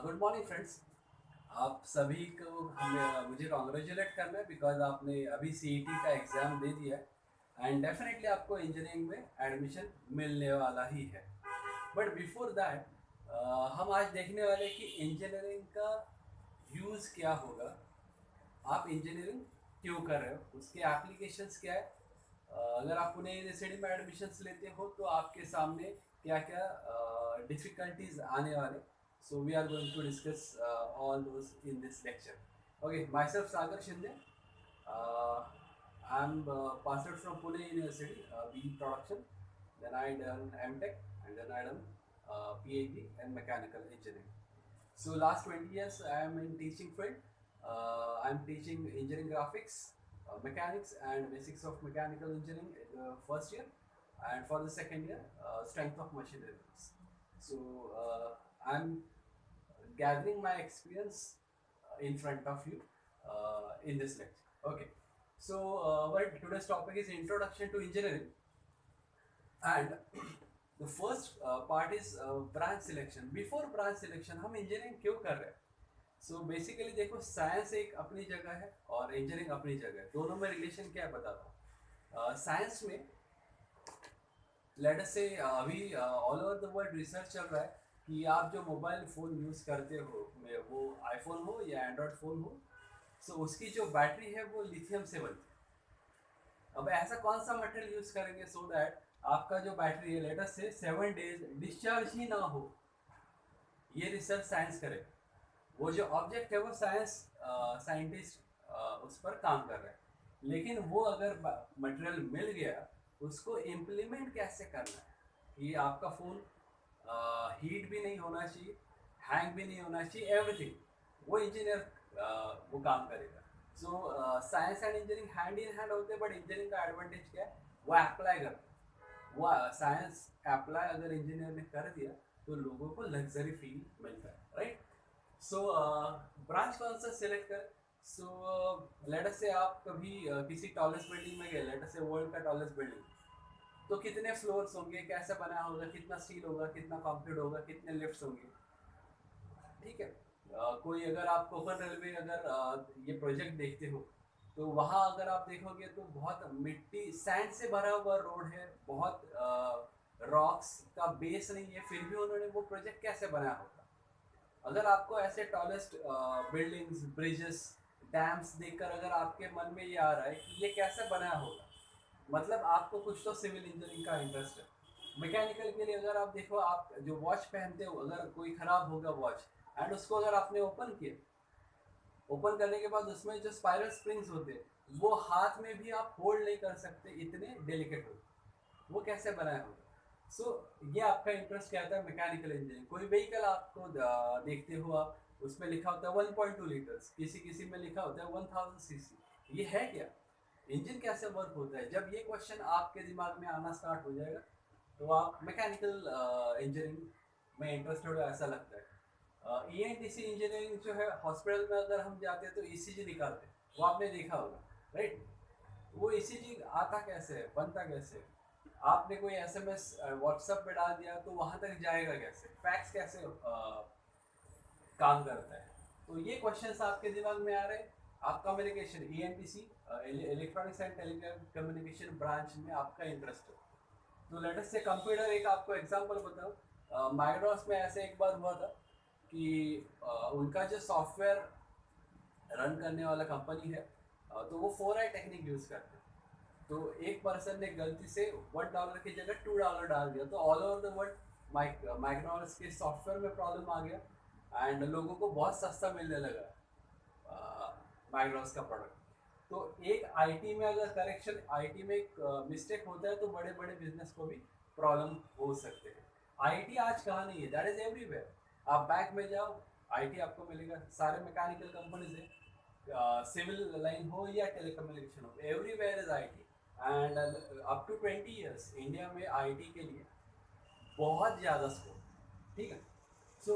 Good morning friends. आप सभी को हमें मुझे कॉन्ग्रेचुलेट करना है बिकॉज आपने अभी सीईटी का एग्ज़ाम दे दिया है एंड डेफिनेटली आपको इंजीनियरिंग में एडमिशन मिलने वाला ही है। बट बिफोर दैट हम आज देखने वाले हैं कि इंजीनियरिंग का यूज़ क्या होगा, आप इंजीनियरिंग क्यों कर रहे हो, उसके एप्लीकेशंस क्या है। अगर आप पुणे यूनिवर्सिटी में एडमिशन्स लेते हो तो आपके सामने क्या क्या डिफिकल्टीज आने वाले। So we are going to discuss all those in this lecture. Okay, myself Sagar Shinde. I am pass out from Pune university, B production, then I done MTech, and then I done PhD in mechanical engineering. So last 20 years I am in teaching field. I'm teaching engineering graphics, mechanics and basics of mechanical engineering in the first year, and for the second year strength of machinery. So I'm gathering my experience in front of you in this lecture. Okay. So but today's topic is introduction to engineering, and the first part is branch selection. Before branch selection हम engineering क्यों कर रहे हैं? So basically देखो, science एक अपनी जगह है और इंजीनियरिंग अपनी जगह है, दोनों में रिलेशन क्या है बताता हूँ। साइंस में लेट अस से अभी all over the world research चल रहा है कि आप जो मोबाइल फ़ोन यूज़ करते हो, वो आईफोन हो या एंड्रॉयड फ़ोन हो, सो उसकी जो बैटरी है वो लिथियम से बनती है। अब ऐसा कौन सा मटेरियल यूज़ करेंगे सो दैट आपका जो बैटरी है लेट अस से 7 डेज डिस्चार्ज ही ना हो। ये रिसर्च साइंस करे, वो जो ऑब्जेक्ट है वो साइंटिस्ट उस पर काम कर रहे हैं। लेकिन वो अगर मटेरियल मिल गया, उसको इम्प्लीमेंट कैसे करना है कि आपका फ़ोन हीट भी नहीं होना चाहिए, हैंग भी नहीं होना चाहिए, एवरीथिंग वो इंजीनियर वो काम करेगा। So science and engineering hand in hand होते हैं, बट इंजीनियरिंग का एडवांटेज क्या है, वो अप्लाई करते हैं। वो साइंस अप्लाई अगर इंजीनियर ने कर दिया तो लोगों को लग्जरी फील मिलता है, राइट। सो ब्रांच कौन सा सिलेक्ट करें? सो लेट अस से आप कभी किसी टॉलेस्ट बिल्डिंग में गए, लेट अस से वर्ल्ड का टॉलेस्ट बिल्डिंग, तो कितने फ्लोर्स होंगे, कैसे बना होगा, कितना स्टील होगा, कितना कंक्रीट होगा, कितने लिफ्ट्स होंगे, ठीक है। कोई अगर आप कोकन रेलवे अगर ये प्रोजेक्ट देखते हो तो वहाँ अगर आप देखोगे तो बहुत मिट्टी सैंड से भरा हुआ रोड है, बहुत रॉक्स का बेस नहीं है, फिर भी उन्होंने वो प्रोजेक्ट कैसे बनाया होगा। अगर आपको ऐसे टॉलेस्ट बिल्डिंग्स, ब्रिजेस, डैम्स देखकर अगर आपके मन में ये आ रहा है कि ये कैसे बनाया होगा, मतलब आपको कुछ तो सिविल इंजीनियरिंग का इंटरेस्ट है। मैकेनिकल के लिए अगर आप देखो, आप जो वॉच पहनते हो, अगर कोई ख़राब होगा वॉच एंड उसको अगर आपने ओपन किया, ओपन करने के बाद उसमें जो स्पाइरल स्प्रिंग्स होते हैं वो हाथ में भी आप होल्ड नहीं कर सकते, इतने डेलिकेट होते, वो कैसे बनाया होगा। सो ये आपका इंटरेस्ट क्या था, मैकेनिकल इंजीनियरिंग। कोई व्हीकल आपको देखते हो आप, उसमें लिखा होता है 1.2 लीटर्स, किसी किसी में लिखा होता है 1000 सीसी, ये है क्या, इंजन कैसे वर्क होता है। जब ये क्वेश्चन आपके दिमाग में आना स्टार्ट हो जाएगा तो आप मैकेनिकल इंजीनियरिंग में इंटरेस्टेड हो, ऐसा लगता है। ईएनटीसी इंजीनियरिंग जो है, हॉस्पिटल में अगर हम जाते हैं तो ईसीजी निकालते हैं, वो आपने देखा होगा, राइट। वो ईसीजी आता कैसे है, बनता कैसे है, आपने कोई एसएमएस व्हाट्सएप पे डाल दिया तो वहां तक जाएगा कैसे, फैक्स कैसे काम करता है। तो ये क्वेश्चंस आपके दिमाग में आ रहे हैं। आप communication, ENTC electronics and telecommunication branch में आपका इंटरेस्ट है, तो लेटेस्ट से कंप्यूटर, एक आपको एग्जांपल बताऊँ, माइक्रोस में ऐसे एक बार हुआ था कि उनका जो सॉफ्टवेयर रन करने वाला कंपनी है, तो वो 4i टेक्निक यूज़ करते हैं। तो एक पर्सन ने गलती से $1 की जगह $2 डाल दिया, तो all over the world McDonald's के सॉफ्टवेयर में प्रॉब्लम आ गया एंड लोगों को बहुत सस्ता मिलने लगा मैकडॉनल्ड्स का प्रोडक्ट। तो एक आईटी में अगर करेक्शन, आईटी में एक मिस्टेक होता है तो बड़े बड़े बिजनेस को भी प्रॉब्लम हो सकते हैं। आईटी आज कहाँ नहीं है, दैट इज एवरीवेयर। आप बैंक में जाओ, आईटी आपको मिलेगा, सारे मैकेनिकल कंपनीज है, सिविल लाइन हो या टेलीकम्युनिकेशन हो, everywhere is IT. And up to 20 years India में आईटी के लिए बहुत ज़्यादा स्कोप, ठीक है। सो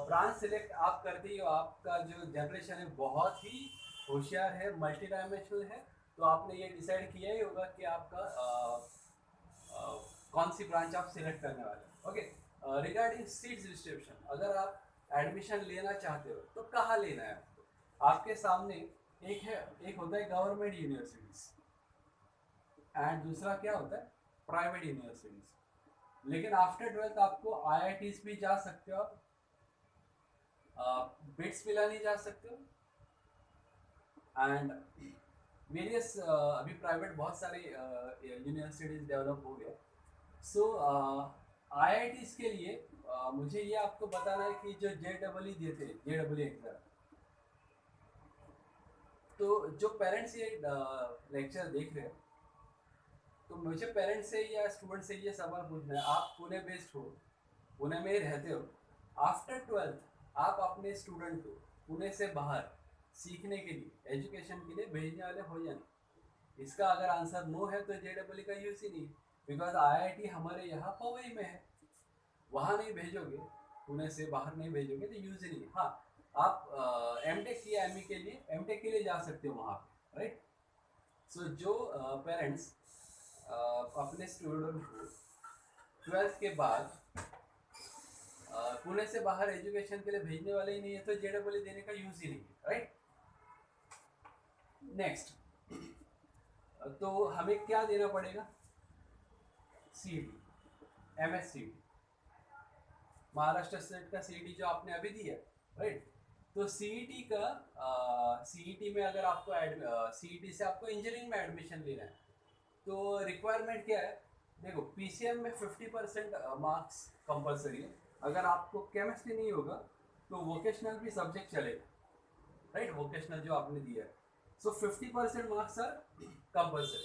ब्रांच सिलेक्ट आप करते ही हो, आपका जो जनरेशन है बहुत ही होशियार है, मल्टी डायमेंशनल है, तो आपने ये डिसाइड किया ही होगा कि आपका कौन सी ब्रांच आप सिलेक्ट करने वाले हैं। ओके, रिगार्डिंग सीट्स डिस्ट्रीब्यूशन, अगर आप एडमिशन लेना चाहते हो तो कहाँ लेना है आपको? आपके सामने एक होता है गवर्नमेंट यूनिवर्सिटीज एंड दूसरा क्या होता है प्राइवेट यूनिवर्सिटीज। लेकिन आफ्टर 12th आपको आईआईटीज भी जा सकते हो, आप बिट्स पिलानी जा सकते हो एंड वेरियस अभी प्राइवेट बहुत सारे यूनिवर्सिटीज डेवलप हो गए। सो आईआईटीज के लिए मुझे ये आपको बताना है कि जो जेडबलई देते हैं जेडबलई एग्जाम, तो जो पेरेंट्स ये लेक्चर देख रहे हैं तो मुझे पेरेंट्स से या स्टूडेंट से ये सवाल पूछना है, आप पुणे बेस्ड हो, पुणे में ही रहते हो, आफ्टर 12th आप अपने स्टूडेंट को पुणे से बाहर सीखने के लिए एजुकेशन के लिए भेजने वाले हो या नहीं? इसका अगर आंसर नो है तो जेडबलई का यूज ही नहीं, बिकॉज आईआईटी हमारे यहाँ पवई में है, वहाँ नहीं भेजोगे, पुणे से बाहर नहीं भेजोगे तो यूज ही नहीं। हाँ, आप एमटेक या एमई के लिए एमटेक के लिए जा सकते हो वहाँ पे, राइट। सो जो पेरेंट्स अपने स्टूडेंट को 12th के बाद पुणे से बाहर एजुकेशन के लिए भेजने वाले ही नहीं है तो जेडबलई देने का यूज ही नहीं है, राइट। नेक्स्ट, तो हमें क्या देना पड़ेगा? CET, MS CET, Maharashtra state का सीईटी जो आपने अभी दिया, राइट। तो सीईटी का सीईटी में अगर आपको सीईटी से आपको इंजीनियरिंग में एडमिशन लेना है तो रिक्वायरमेंट क्या है? देखो, पीसीएम में 50% मार्क्स कंपलसरी है। अगर आपको केमिस्ट्री नहीं होगा तो वोकेशनल भी सब्जेक्ट चलेगा, राइट, वोकेशनल जो आपने दिया है। So 50% marks are compulsory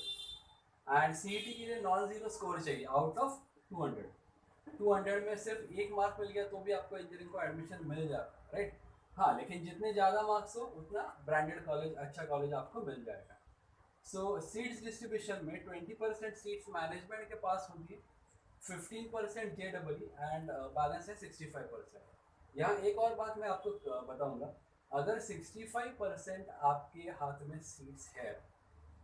and CET के लिए नॉन जीरो स्कोर चाहिए आउट ऑफ 200 में सिर्फ एक मार्क मिल गया तो भी आपको इंजीनियरिंग को एडमिशन मिल जाएगा, राइट। हाँ, लेकिन जितने ज़्यादा मार्क्स हो उतना ब्रांडेड कॉलेज, अच्छा कॉलेज आपको मिल जाएगा। सो सीट्स डिस्ट्रीब्यूशन में 20% सीट्स मैनेजमेंट के पास होंगी, 15% जेडबलई एंड बैलेंस है 65%। यहाँ एक और बात मैं आपको बताऊंगा, अगर 65% आपके हाथ में सीट्स है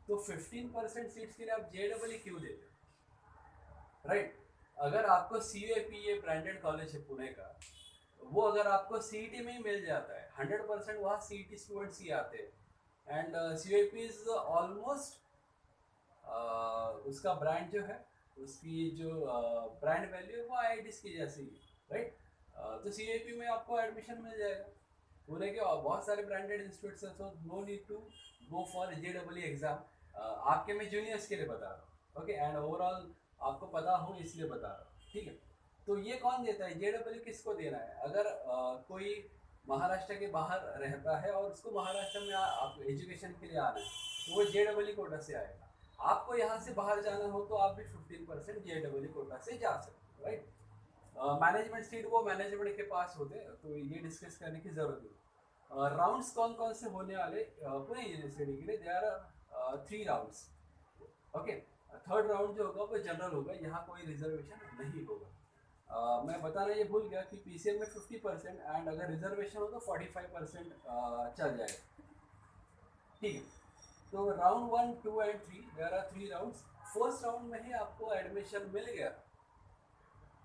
तो 15% सीट्स के लिए आप जेडबलई क्यों देते हो, राइट। अगर आपको CUAP ये ब्रांडेड कॉलेज है पुणे का, वो अगर आपको सीईटी में ही मिल जाता है, 100% वहाँ सीईटी स्टूडेंट्स ही आते हैं एंड CUAP इज ऑलमोस्ट उसका ब्रांड जो है, उसकी जो ब्रांड वैल्यू है वो IITs की जैसी ही, राइट। तो CUAP में आपको एडमिशन मिल जाएगा। पुणे के बहुत सारे ब्रांडेड इंस्टीट्यूट्स हैं, so no need to go for जेडबलई एग्जाम। आपके मैं जूनियर्स के लिए बता रहा हूँ, ओके, एंड ओवरऑल आपको पता हो इसलिए बता रहा हूँ, ठीक है। तो ये कौन देता है जेडबलई? किसको देना है? अगर कोई महाराष्ट्र के बाहर रहता है और उसको महाराष्ट्र में आप एजुकेशन के लिए आना है तो वो जेडबलई कोटा से आएगा। आपको यहाँ से बाहर जाना हो तो आप भी 15% जेडबलई कोटा से जा सकते हो, राइट। मैनेजमेंट सीट वो मैनेजमेंट के पास होते हैं तो ये डिस्कस करने की जरूरत नहीं। राउंड्स कौन कौन से होने वाले पुणे यूनिवर्सिटी के लिए? They are 3 rounds, okay. Third round जो होगा वो जनरल होगा, यहाँ कोई रिजर्वेशन नहीं होगा। मैं बताना ये भूल गया कि पीसीएम में 50% एंड अगर रिजर्वेशन हो तो 45% चल जाएगा, ठीक है। तो round 1, 2 and 3, there are 3 rounds. First round में ही आपको एडमिशन मिल गया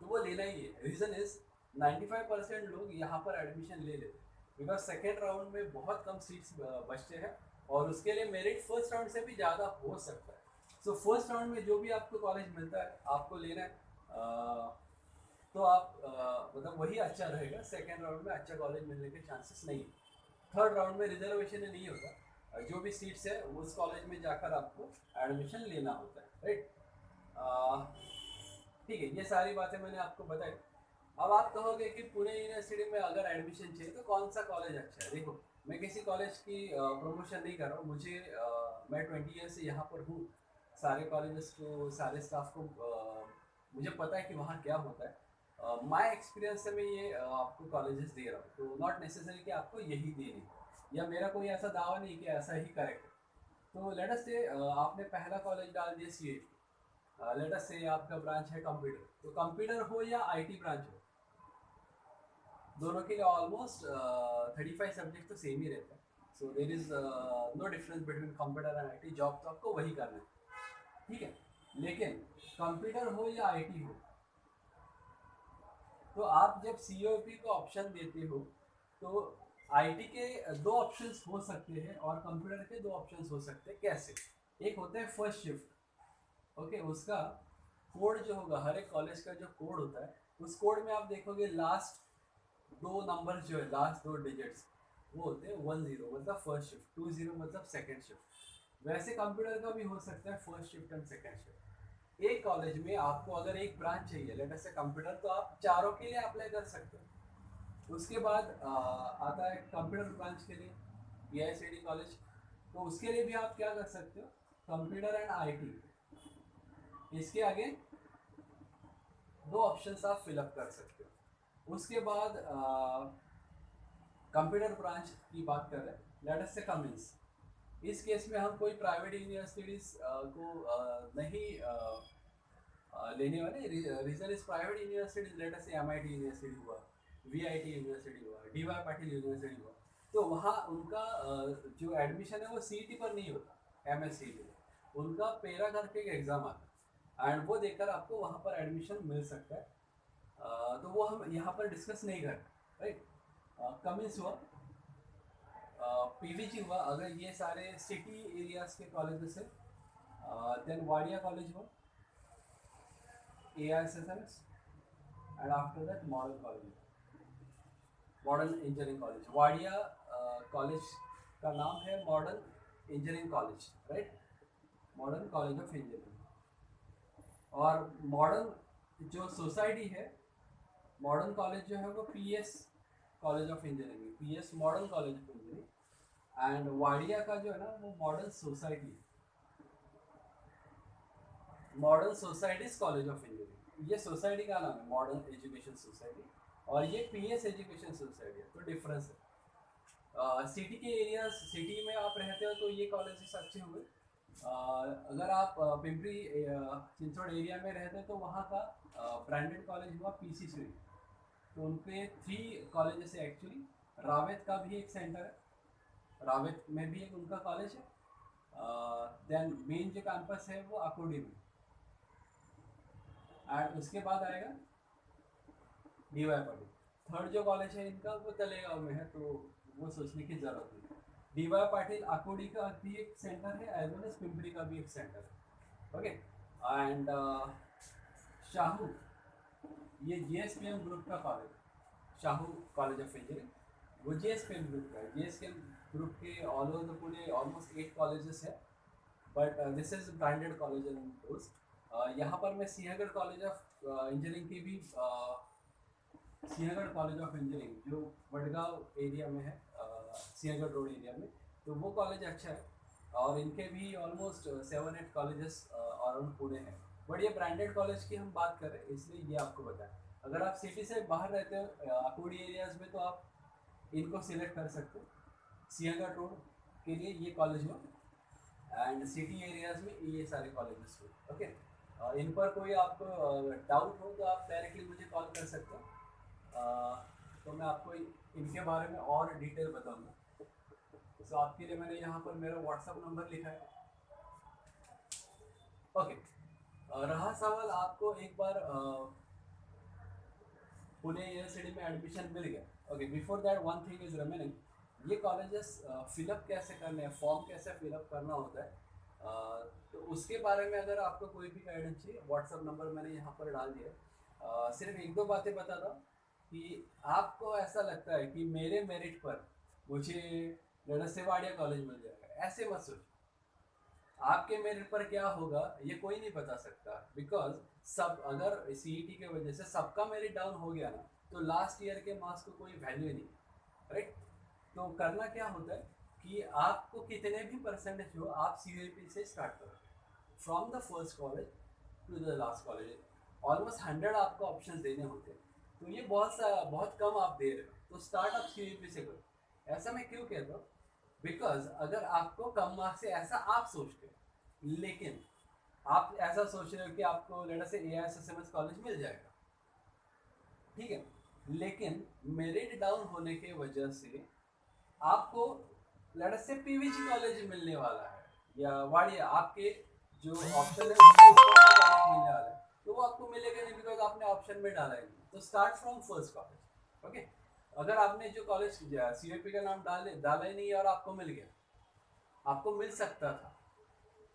तो वो लेना ही है। रीज़न इज 95% लोग यहाँ पर एडमिशन ले लेते बिकॉज सेकेंड राउंड में बहुत कम सीट्स बचते हैं और उसके लिए मेरिट फर्स्ट राउंड से भी ज़्यादा हो सकता है। सो फर्स्ट राउंड में जो भी आपको कॉलेज मिलता है आपको लेना है, तो आप मतलब वही अच्छा रहेगा। सेकेंड राउंड में अच्छा कॉलेज मिलने के चांसेस नहीं है। थर्ड राउंड में रिजर्वेशन नहीं होता, जो भी सीट्स है उस कॉलेज में जाकर आपको एडमिशन लेना होता है, राइट। ठीक है, ये सारी बातें मैंने आपको बताई। अब आप कहोगे कि पुणे यूनिवर्सिटी में अगर एडमिशन चाहिए तो कौन सा कॉलेज अच्छा है? देखो, मैं किसी कॉलेज की प्रमोशन नहीं कर रहा हूँ, मैं 20 ईयर से यहाँ पर हूँ। सारे कॉलेजेस को, सारे स्टाफ को मुझे पता है कि वहाँ क्या होता है। माय एक्सपीरियंस से मैं ये आपको कॉलेजेस दे रहा हूँ, तो नॉट नेसेसरी कि आपको यही देनी, या मेरा कोई ऐसा दावा नहीं कि ऐसा ही करेक्ट है। तो लेट अस से आपने पहला कॉलेज डाल दिया CAP, लेट अस से आपका ब्रांच है कंप्यूटर, तो कंप्यूटर हो या IT ब्रांच हो, दोनों के लिए ऑलमोस्ट 35 सब्जेक्ट तो सेम ही रहता है। So there is no difference between computer and IT। Job तो आपको वही करना है, ठीक है। लेकिन कंप्यूटर हो या IT हो, तो आप जब COP को ऑप्शन देते हो तो IT के दो ऑप्शंस हो सकते हैं और कंप्यूटर के दो ऑप्शंस हो सकते हैं। कैसे? एक होता है फर्स्ट शिफ्ट। ओके, उसका कोड जो होगा, हर एक कॉलेज का जो कोड होता है, उस कोड में आप देखोगे लास्ट दो नंबर जो है, लास्ट दो डिजिट्स, वो होते हैं 10 मतलब फर्स्ट शिफ्ट, 20 मतलब सेकंड शिफ्ट। वैसे कंप्यूटर का भी हो सकता है first shift and second shift. एक कॉलेज में आपको अगर एक ब्रांच चाहिए, लेट अस से कंप्यूटर, तो आप चारों के लिए अप्लाई कर सकते हो। उसके बाद आता है कंप्यूटर ब्रांच के लिए PICD कॉलेज, तो उसके लिए भी आप क्या कर सकते हो, कंप्यूटर एंड IT, इसके आगे दो ऑप्शंस आप फिलअप कर सकते हो। उसके बाद कंप्यूटर ब्रांच की बात कर रहे हैं, लेट अस से कमिंस। इस केस में हम कोई प्राइवेट यूनिवर्सिटीज को नहीं लेने वाले। Reason is private universities, let us से MIT यूनिवर्सिटी हुआ, VIT यूनिवर्सिटी हुआ, DY पाटिल यूनिवर्सिटी हुआ, तो वहाँ उनका जो एडमिशन है वो CET पर नहीं होता, MS CET पर उनका पेरा करके एक एग्ज़ाम आता है एंड वो देकर आपको वहाँ पर एडमिशन मिल सकता है। तो वो हम यहाँ पर डिस्कस नहीं करते, राइट। कमिंस हुआ, PVG हुआ, अगर ये सारे सिटी एरियाज के कॉलेजेस है। देन वाडिया कॉलेज हुआ, AISSMS, and after that model college, modern engineering college. Wadia college का नाम है modern engineering college, right, modern college of engineering. और मॉडर्न जो सोसाइटी है, मॉडर्न कॉलेज जो है वो PS college of engineering, PS modern college of engineering. And Wadia का जो है ना वो modern society, modern societies college of engineering, ये सोसाइटी का नाम है मॉडर्न एजुकेशन सोसाइटी, और ये PS एजुकेशन सोसाइटी है, तो डिफरेंस है। सिटी के एरिया, सिटी में आप रहते हो तो ये कॉलेजेस अच्छे हुए। अगर आप पिंपरी चिंचवड़ एरिया में रहते हो तो वहाँ का ब्रांडेड कॉलेज हुआ PCC। तो उनके 3 कॉलेजेस है एक्चुअली। रावेत का भी एक सेंटर है, रावेत में भी एक उनका कॉलेज है। देन मेन जो कैंपस है वो अकोडी में, एंड उसके बाद आएगा DY पाटिल। थर्ड जो कॉलेज है इनका वो तलेगांव में है, तो वो सोचने की जरूरत नहीं। DY पाटिल अकोडी का भी एक सेंटर है, एज वेल एज पिंपरी का भी एक सेंटर है। ओके, एंड शाहू, ये GSPM ग्रुप का college, Shahu college of engineering, वो GSPM ग्रुप का है। GSPM ग्रुप के all over the Pune almost 8 colleges है, but this is branded college in those. यहाँ पर मैं सिंहगढ़ कॉलेज ऑफ इंजीनियरिंग की भी, सिंहगढ़ कॉलेज ऑफ इंजीनियरिंग जो वडगांव एरिया में है, सिंहगढ़ रोड एरिया में, तो वो कॉलेज अच्छा है। और इनके भी ऑलमोस्ट 7-8 कॉलेजेस अराउंड पुणे हैं, बट ये ब्रांडेड कॉलेज की हम बात कर रहे हैं इसलिए ये आपको बताएं। अगर आप सिटी से बाहर रहते हो अकोडी एरियाज में, तो आप इनको सिलेक्ट कर सकते हो। सिंहगढ़ रोड के लिए ये कॉलेज हो, एंड सिटी एरियाज में ये सारे कॉलेजेस हो। ओके, इन पर कोई आपको डाउट हो तो आप डायरेक्टली मुझे कॉल कर सकते हो, तो मैं आपको इनके बारे में और डिटेल बताऊंगा। तो आपके लिए मैंने यहाँ पर मेरा व्हाट्सअप नंबर लिखा है। ओके, रहा सवाल आपको एक बार पुणे यूनिवर्सिटी में एडमिशन मिल गया। Okay, before that one thing is remaining, ये कॉलेजेस फिलअप कैसे करने हैं, फॉर्म कैसे फिलअप करना होता है, तो उसके बारे में अगर आपको कोई भी गाइडेंस चाहिए, व्हाट्सअप नंबर मैंने यहाँ पर डाल दिया। सिर्फ एक दो बातें बता दो कि आपको ऐसा लगता है कि मेरे मेरिट पर मुझे वाडिया कॉलेज मिल जाएगा, ऐसे मत सोचो। आपके मेरिट पर क्या होगा ये कोई नहीं बता सकता, बिकॉज सब, अगर CET के वजह से सबका मेरिट डाउन हो गया ना, तो लास्ट ईयर के मार्क्स को कोई वैल्यू नहीं, राइट। तो करना क्या होता है कि आपको कितने भी परसेंटेज हो, आप COP से स्टार्ट करो, from the first college to the last college. Almost 100 आपको ऑप्शन देने होते हैं, तो ये बहुत कम आप दे रहे हो, तो स्टार्ट आप COP से करो। ऐसा मैं क्यों कहता हूँ, बिकॉज अगर आपको कम मार्क्स है ऐसा आप सोचते हो, लेकिन आप ऐसा सोच रहे हो कि आपको लेटर से AISSMS कॉलेज मिल जाएगा, ठीक है, लेकिन मेरिट डाउन होने की वजह से आपको लेटर से PVG कॉलेज मिलने वाला है, या वाडिया, आपके जो ऑप्शन है उसके ऊपर कॉलेज मिलने वाला है। तो वो आपको मिलेगा नहीं बिकॉज आपने ऑप्शन में डाला ही नहीं। तो start from first college. Okay, अगर आपने जो कॉलेज CUEP का नाम डाला ही नहीं और आपको मिल गया, आपको मिल सकता था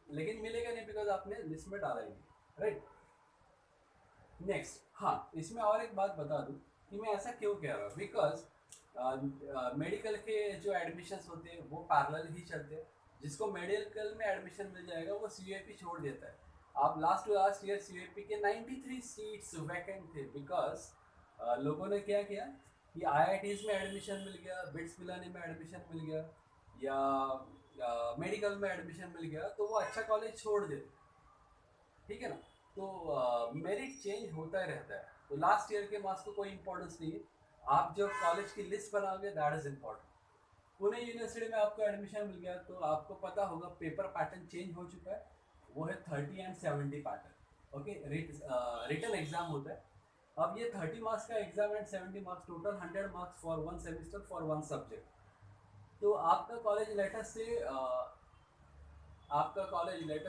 लेकिन मिलेगा नहीं बिकॉज आपने लिस्ट में डाला ही नहीं, राइट। नेक्स्ट, हाँ, इसमें और एक बात बता दूं कि मैं ऐसा क्यों कह रहा हूँ, बिकॉज मेडिकल के जो एडमिशन्स होते हैं वो पैरेलल ही चलते हैं। जिसको मेडिकल में एडमिशन मिल जाएगा वो CUEP छोड़ देता है। आप लास्ट ईयर CUEP के 93 सीट्स वैकेंट थे बिकॉज लोगों ने क्या किया कि IITs में एडमिशन मिल गया, बिट्स पिलानी में एडमिशन मिल गया, या मेडिकल में एडमिशन मिल गया, तो वो अच्छा कॉलेज छोड़ देते, ठीक है ना। तो मेरिट चेंज होता ही रहता है। तो लास्ट ईयर के मार्क्स को कोई इंपॉर्टेंस नहीं है, आप जो कॉलेज की लिस्ट बनाओगे that is important. Pune university में आपको एडमिशन मिल गया तो आपको पता होगा पेपर पैटर्न चेंज हो चुका है, वो है 30 and 70 pattern. Okay, written exam होता है। अब ये 30 मार्क्स का exam and 70 marks, total 100 marks for one semester for one subject. तो आपका कॉलेज लेटर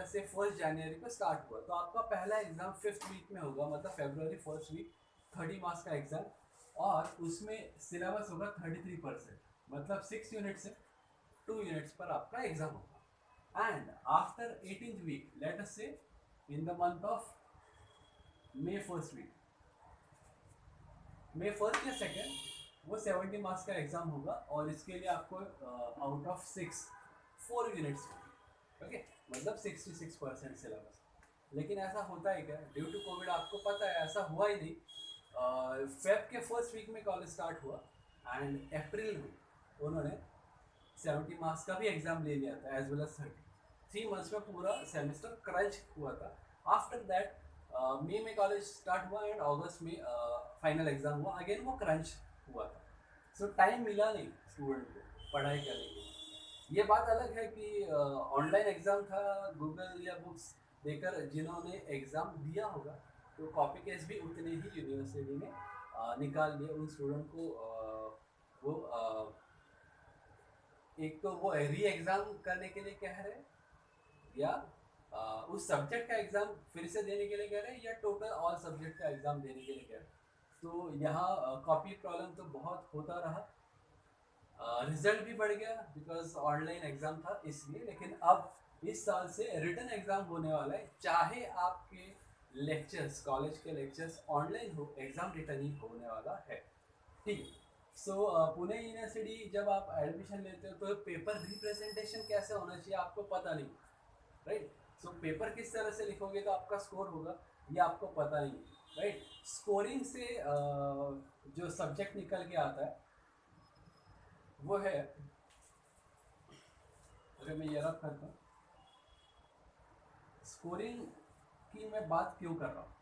से 1 जनवरी को स्टार्ट हुआ, तो आपका पहला एग्जाम 5th वीक में होगा, मतलब February 1st वीक, 30 मार्क्स का एग्जाम। और उसमें सिलेबस होगा 33%, मतलब 6 यूनिट से 2 यूनिट्स पर आपका एग्जाम होगा। And after 18th week, let us say in the month of May 1st week, May 1st या 2nd, वो 70 मार्क्स का एग्जाम होगा और इसके लिए आपको आउट ऑफ 6 4 यूनिट्स होगी। ओके, मतलब 66% सिलेबस। लेकिन ऐसा होता है क्या, ड्यू टू कोविड, आपको पता है ऐसा हुआ ही नहीं। फेब के फर्स्ट वीक में कॉलेज स्टार्ट हुआ एंड अप्रैल में उन्होंने 70 मार्क्स का भी एग्जाम ले लिया था एज वेल एज 3 मंथ्स में पूरा सेमेस्टर क्रंच हुआ था। आफ्टर दैट मई में कॉलेज स्टार्ट हुआ एंड अगस्त में फाइनल एग्जाम हुआ, अगेन वो क्रंच हुआ था। सो टाइम मिला नहीं स्टूडेंट को पढ़ाई करने के लिए। ये बात अलग है कि ऑनलाइन एग्जाम था, गूगल या बुक्स देकर जिन्होंने एग्जाम दिया होगा, तो कॉपी केस भी उतने ही यूनिवर्सिटी ने निकाल लिए उन स्टूडेंट को। वो एक तो वो री एग्जाम करने के लिए कह रहे हैं, या उस सब्जेक्ट का एग्जाम फिर से देने के लिए कह रहे हैं, या टोटल ऑल सब्जेक्ट का एग्जाम देने के लिए कह रहे हैं। तो यहाँ कॉपी प्रॉब्लम तो बहुत होता रहा। रिजल्ट भी बढ़ गया बिकॉज ऑनलाइन एग्जाम था इसलिए। लेकिन अब इस साल से रिटन एग्जाम होने वाला है, चाहे आपके लेक्चर्स, कॉलेज के लेक्चर्स ऑनलाइन हो, एग्जाम रिटन ही होने वाला है, ठीक है। सो पुणे यूनिवर्सिटी जब आप एडमिशन लेते हो तो पेपर रिप्रेजेंटेशन कैसे होना चाहिए आपको पता नहीं, राइट। सो पेपर किस तरह से लिखोगे तो आपका स्कोर होगा, ये आपको पता नहीं, राइट। स्कोरिंग से जो सब्जेक्ट निकल के आता है वो है, अगर मैं ये रब करता हूँ, स्कोरिंग की मैं बात क्यों कर रहा हूँ,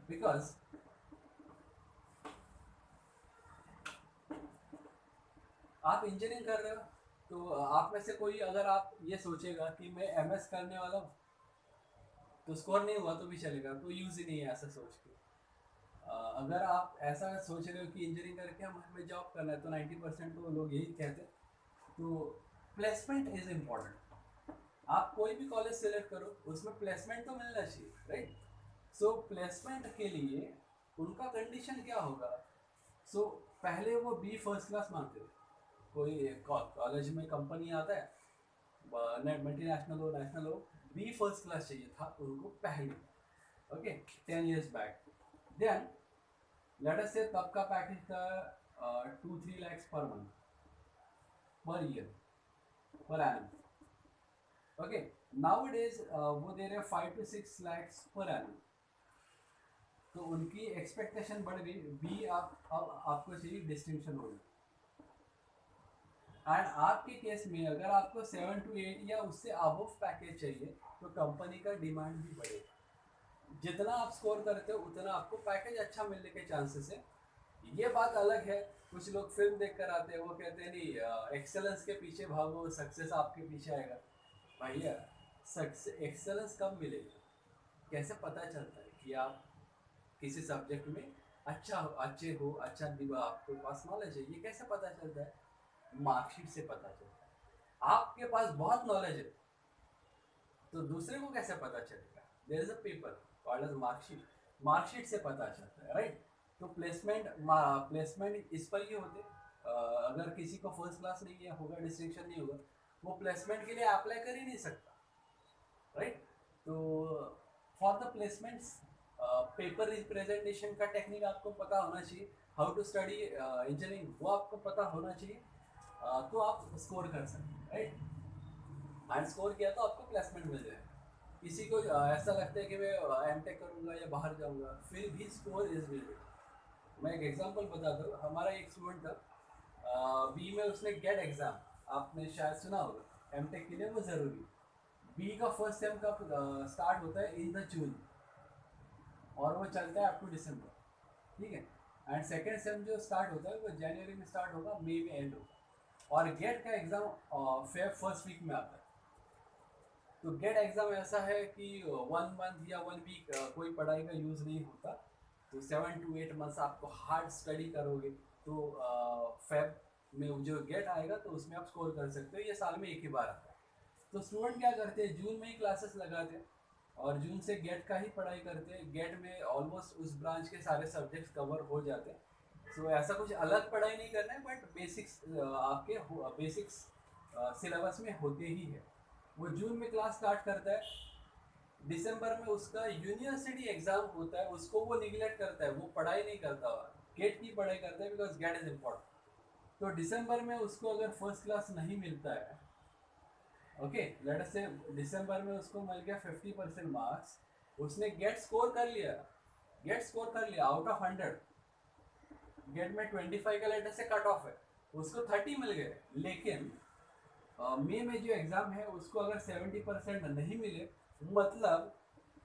बिकॉज आप इंजीनियरिंग कर रहे हो, तो आप में से कोई अगर आप ये सोचेगा कि मैं MS करने वाला हूँ तो स्कोर नहीं हुआ तो भी चलेगा, कोई यूज़ ही नहीं है ऐसा सोच के। अगर आप ऐसा सोच रहे हो कि इंजीनियरिंग करके हमें जॉब करना है, तो 90% तो लोग यही कहते हैं। तो प्लेसमेंट इज़ इम्पॉर्टेंट। आप कोई भी कॉलेज सेलेक्ट करो, उसमें प्लेसमेंट तो मिलना चाहिए, राइट। सो प्लेसमेंट के लिए उनका कंडीशन क्या होगा। सो पहले वो B फर्स्ट क्लास मांगते थे। कोई कॉलेज में कंपनी आता है, मल्टीनेशनल हो नेशनल हो, B फर्स्ट क्लास चाहिए था उनको पहले। Okay, 10 years back. Then let us से तब का पैकेज था 2-3 lakhs per month, per year, per annum. Okay, now days वो दे रहे हैं 5 to 6 lakhs पर एनम। तो उनकी एक्सपेक्टेशन बढ़ गई, B अब आपको चाहिए डिस्टिंक्शन होल्डर। एंड आपके केस में अगर आपको 7 to 8 या उससे अबव पैकेज चाहिए तो कंपनी का डिमांड भी बढ़ेगा। जितना आप स्कोर करते हो उतना आपको पैकेज अच्छा मिलने के चांसेस है। ये बात अलग है, कुछ लोग फिल्म देख कर आते हैं, वो कहते हैं नहीं एक्सेलेंस के पीछे भागो, सक्सेस आपके पीछे आएगा। भैया, सक्सेस एक्सेलेंस कब मिलेगा, कैसे पता चलता है कि आप किसी सब्जेक्ट में अच्छे हो, अच्छा आपके पास नॉलेज है, ये कैसे पता चलता है, मार्कशीट से पता चलता है। आपके पास बहुत नॉलेज है तो दूसरे को कैसे पता चलेगा, there is a paper called as marksheet, marksheet से पता चलता है, राइट। तो प्लेसमेंट इस पर ही होते। अगर किसी को फर्स्ट क्लास नहीं है होगा, डिस्टिंक्शन नहीं होगा, वो प्लेसमेंट के लिए अप्लाई कर ही नहीं सकता, राइट। तो for the placements paper representation का टेक्निक आपको पता होना चाहिए, हाउ टू स्टडी इंजीनियरिंग वो आपको पता होना चाहिए। तो आप स्कोर कर सकते हैं, राइट। एंड स्कोर किया तो आपको प्लेसमेंट मिल जाएगा। किसी को ऐसा लगता है कि मैं एमटेक करूंगा या बाहर जाऊंगा, फिर भी स्कोर इज विजिबल। मैं एक एग्जांपल बताता हूँ। हमारा एक स्टूडेंट था बी में, उसने गेट एग्जाम, आपने शायद सुना होगा, एमटेक के लिए वो ज़रूरी। बी का फर्स्ट सेम कब स्टार्ट होता है? इन द जून, और वो चलता है अप टू दिसंबर, ठीक है। एंड सेकेंड सेम जो स्टार्ट होता है वो जनवरी में स्टार्ट होगा, मई में एंड होगा। और गेट का एग्ज़ाम फेब फर्स्ट वीक में आता है। तो गेट एग्ज़ाम ऐसा है कि 1 मंथ या 1 वीक कोई पढ़ाई का यूज़ नहीं होता। तो 7 to 8 मंथ्स आपको हार्ड स्टडी करोगे तो फेब में जो गेट आएगा तो उसमें आप स्कोर कर सकते हो। ये साल में एक ही बार आता है। तो स्टूडेंट क्या करते हैं, जून में ही क्लासेस लगाते हैं और जून से गेट का ही पढ़ाई करते हैं। गेट में ऑलमोस्ट उस ब्रांच के सारे सब्जेक्ट्स कवर हो जाते हैं। सो ऐसा कुछ अलग पढ़ाई नहीं करना है, बट बेसिक्स आपके बेसिक्स सिलेबस में होते ही है। वो जून में क्लास स्टार्ट करता है, दिसंबर में उसका यूनिवर्सिटी एग्जाम होता है, उसको वो निगलेक्ट करता है, वो पढ़ाई नहीं करता, गेट की पढ़ाई करता है, बिकॉज गेट इज इम्पोर्टेंट। तो दिसंबर में उसको अगर फर्स्ट क्लास नहीं मिलता है, ओके, लेट अस से दिसंबर में उसको मिल गया 50% मार्क्स, उसने गेट स्कोर कर लिया, गेट स्कोर कर लिया आउट ऑफ 100, गेट में 25 का लेटर से कट ऑफ है, उसको 30 मिल गए। लेकिन मई में जो एग्ज़ाम है उसको अगर 70% नहीं मिले, मतलब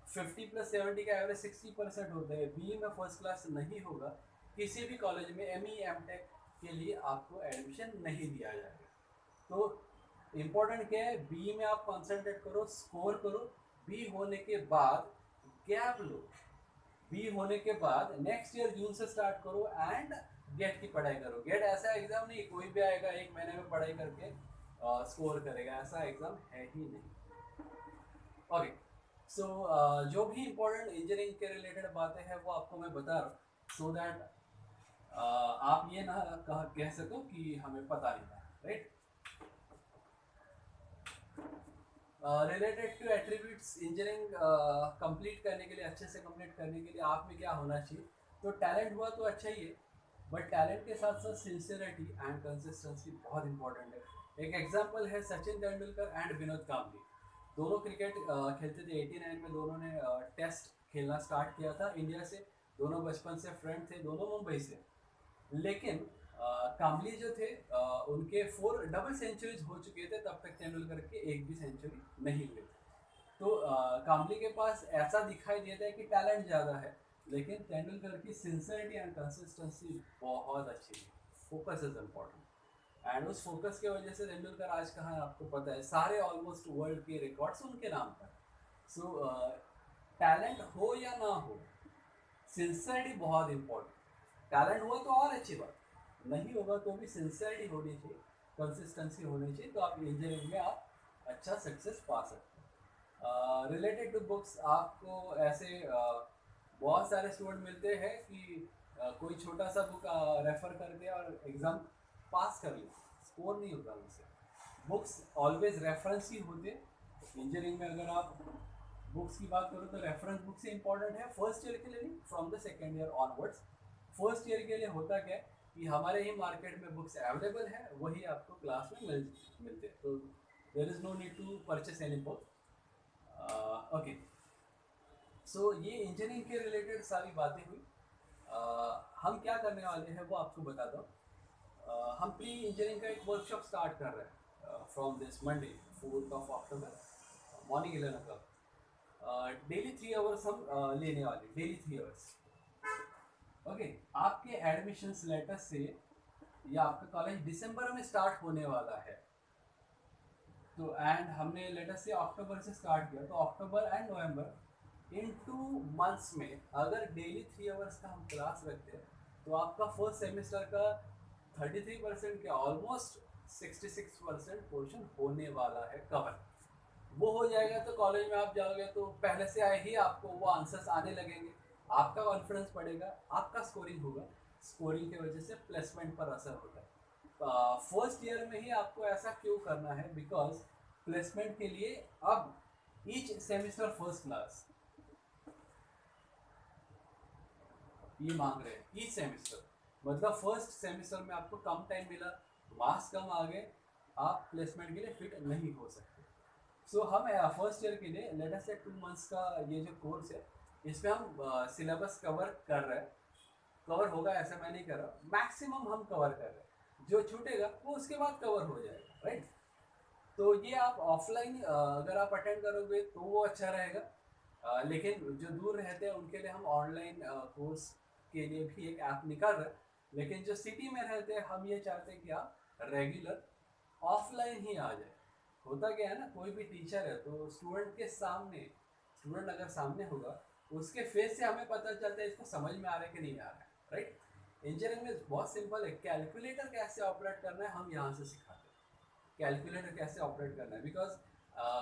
50+70 का एवरेज 60% होता है, बी में फर्स्ट क्लास नहीं होगा, किसी भी कॉलेज में ME MTech के लिए आपको एडमिशन नहीं दिया जाएगा। तो इम्पोर्टेंट क्या है, बी में आप कॉन्सेंट्रेट करो, स्कोर करो। बी होने के बाद गैप लो, बी होने के बाद नेक्स्ट ईयर जून से स्टार्ट करो एंड गेट की पढ़ाई करो। गेट ऐसा एग्जाम नहीं कोई भी आएगा 1 महीने में पढ़ाई करके स्कोर करेगा, ऐसा एग्जाम है ही नहीं। ओके, सो जो भी इम्पोर्टेंट इंजीनियरिंग के रिलेटेड बातें हैं वो आपको मैं बता रहा हूँ, सो दैट आप ये ना कह सको कि हमें पता नहीं था, right. Related to attributes, engineering complete करने के लिए, अच्छे से कंप्लीट करने के लिए आप में क्या होना चाहिए? तो टैलेंट हुआ तो अच्छा ही है, बट टैलेंट के साथ साथ सिंसियरिटी एंड कंसिस्टेंसी बहुत इंपॉर्टेंट है। एक एग्जांपल है सचिन तेंदुलकर एंड विनोद कांबली। दोनों क्रिकेट खेलते थे। 89 में दोनों ने टेस्ट खेलना स्टार्ट किया था इंडिया से। दोनों बचपन से फ्रेंड थे, दोनों मुंबई से। लेकिन काम्बली जो थे उनके 4 डबल सेंचुरीज हो चुके थे, तब तक तेंदुलकर के एक भी सेंचुरी नहीं हुई थी। तो काम्बली के पास ऐसा दिखाई देता है कि टैलेंट ज़्यादा है, लेकिन तेंदुलकर की सिंसियरिटी एंड कंसिस्टेंसी बहुत अच्छी है। फोकस इज इम्पॉर्टेंट, एंड उस फोकस की वजह से तेंदुलकर आज कहाँ है आपको पता है, सारे ऑलमोस्ट वर्ल्ड के रिकॉर्ड्स उनके नाम पर। सो टैलेंट हो या ना हो, सिंसियरिटी बहुत इंपॉर्टेंट। टैलेंट हुआ तो और अच्छी बात, नहीं होगा तो भी सिंसियरिटी होनी चाहिए, कंसिस्टेंसी होनी चाहिए, तो आप इंजीनियरिंग में आप अच्छा सक्सेस पा सकते हैं। रिलेटेड टू बुक्स, आपको ऐसे बहुत सारे स्टूडेंट मिलते हैं कि कोई छोटा सा बुक रेफर कर दिया और एग्ज़ाम पास कर लिया, स्कोर नहीं होता उनसे। बुक्स ऑलवेज रेफरेंस ही होते। इंजीनियरिंग में अगर आप बुक्स की बात करो तो रेफरेंस बुक से इंपॉर्टेंट है, फर्स्ट ईयर के लिए नहीं, from the second year onwards. First year के लिए होता क्या है कि हमारे ही मार्केट में बुक्स अवेलेबल है, वही आपको क्लास में मिलते हैं, तो there is no need to purchase any book. Okay, so ये इंजीनियरिंग के रिलेटेड सारी बातें हुई। हम क्या करने वाले हैं वो आपको बताता हूँ। हम प्री इंजीनियरिंग का एक वर्कशॉप स्टार्ट कर रहे हैं from this Monday 4 October, morning 11 o'clock। Daily 3 hours हम लेने वाले, डेली 3 आवर्स। ओके, आपके एडमिशन्स लेटर से या आपका कॉलेज दिसंबर में स्टार्ट होने वाला है, तो एंड हमने लेटर से अक्टूबर से स्टार्ट किया, तो October and November in 2 months में अगर डेली 3 आवर्स का हम क्लास रखते हैं तो आपका फर्स्ट सेमेस्टर का 33% के ऑलमोस्ट 66% पोर्शन होने वाला है कवर। वो हो जाएगा तो कॉलेज में आप जाओगे तो पहले से आए ही आपको वो आंसर्स आने लगेंगे, आपका कॉन्फिडेंस बढ़ेगा, आपका स्कोरिंग होगा, स्कोरिंग की वजह से प्लेसमेंट पर असर होता है। फर्स्ट ईयर में ही आपको ऐसा क्यों करना है, बिकॉज प्लेसमेंट के लिए अब ईच सेमिस्टर फर्स्ट क्लास ये मांग रहे हैं, ईच सेमिस्टर। मतलब फर्स्ट सेमिस्टर में आपको कम टाइम मिला, मार्क्स कम आ गए, आप प्लेसमेंट के लिए फिट नहीं हो सकते। सो हम फर्स्ट ईयर के लिए लेट अस से 2 मंथ्स का ये जो कोर्स है, इसमें हम सिलेबस कवर कर रहे हैं। कवर होगा ऐसा मैं नहीं कर रहा, मैक्सिमम हम कवर कर रहे हैं, जो छूटेगा वो उसके बाद कवर हो जाएगा, राइट। तो ये आप ऑफलाइन अगर आप अटेंड करोगे तो वो अच्छा रहेगा। लेकिन जो दूर रहते हैं उनके लिए हम ऑनलाइन कोर्स के लिए भी एक ऐप निकाल रहे हैं। लेकिन जो सिटी में रहते हैं हम ये चाहते हैं कि आप रेगुलर ऑफलाइन ही आ जाए। होता क्या है ना, कोई भी टीचर है तो स्टूडेंट के सामने, स्टूडेंट अगर सामने होगा उसके फेस से हमें पता चलता है इसको समझ में आ रहा है कि नहीं आ रहा है, राइट। इंजीनियरिंग में बहुत सिंपल है, कैलकुलेटर कैसे ऑपरेट करना है हम यहाँ से सिखाते हैं। कैलकुलेटर कैसे ऑपरेट करना है, बिकॉज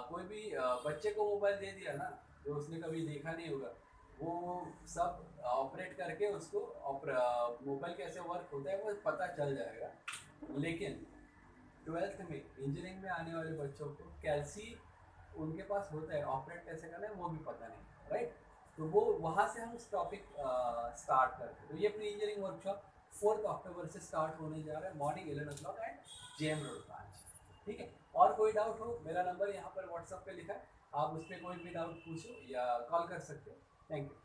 कोई भी बच्चे को मोबाइल दे दिया ना, जो उसने कभी देखा नहीं होगा, वो सब ऑपरेट करके उसको मोबाइल कैसे वर्क होता है वो पता चल जाएगा। लेकिन ट्वेल्थ में इंजीनियरिंग में आने वाले बच्चों को कैलसी उनके पास होता है, ऑपरेट कैसे करना है वो भी पता नहीं, राइट। तो वो वहाँ से हम उस टॉपिक स्टार्ट करते हैं। तो ये प्री इंजीनियरिंग वर्कशॉप 4 अक्टूबर से स्टार्ट होने जा रहा है, morning 11 o'clock at JM road branch. ठीक है, और कोई डाउट हो मेरा नंबर यहाँ पर व्हाट्सएप पे लिखा है, आप उस पर कोई भी डाउट पूछो या कॉल कर सकते हो। Thank you.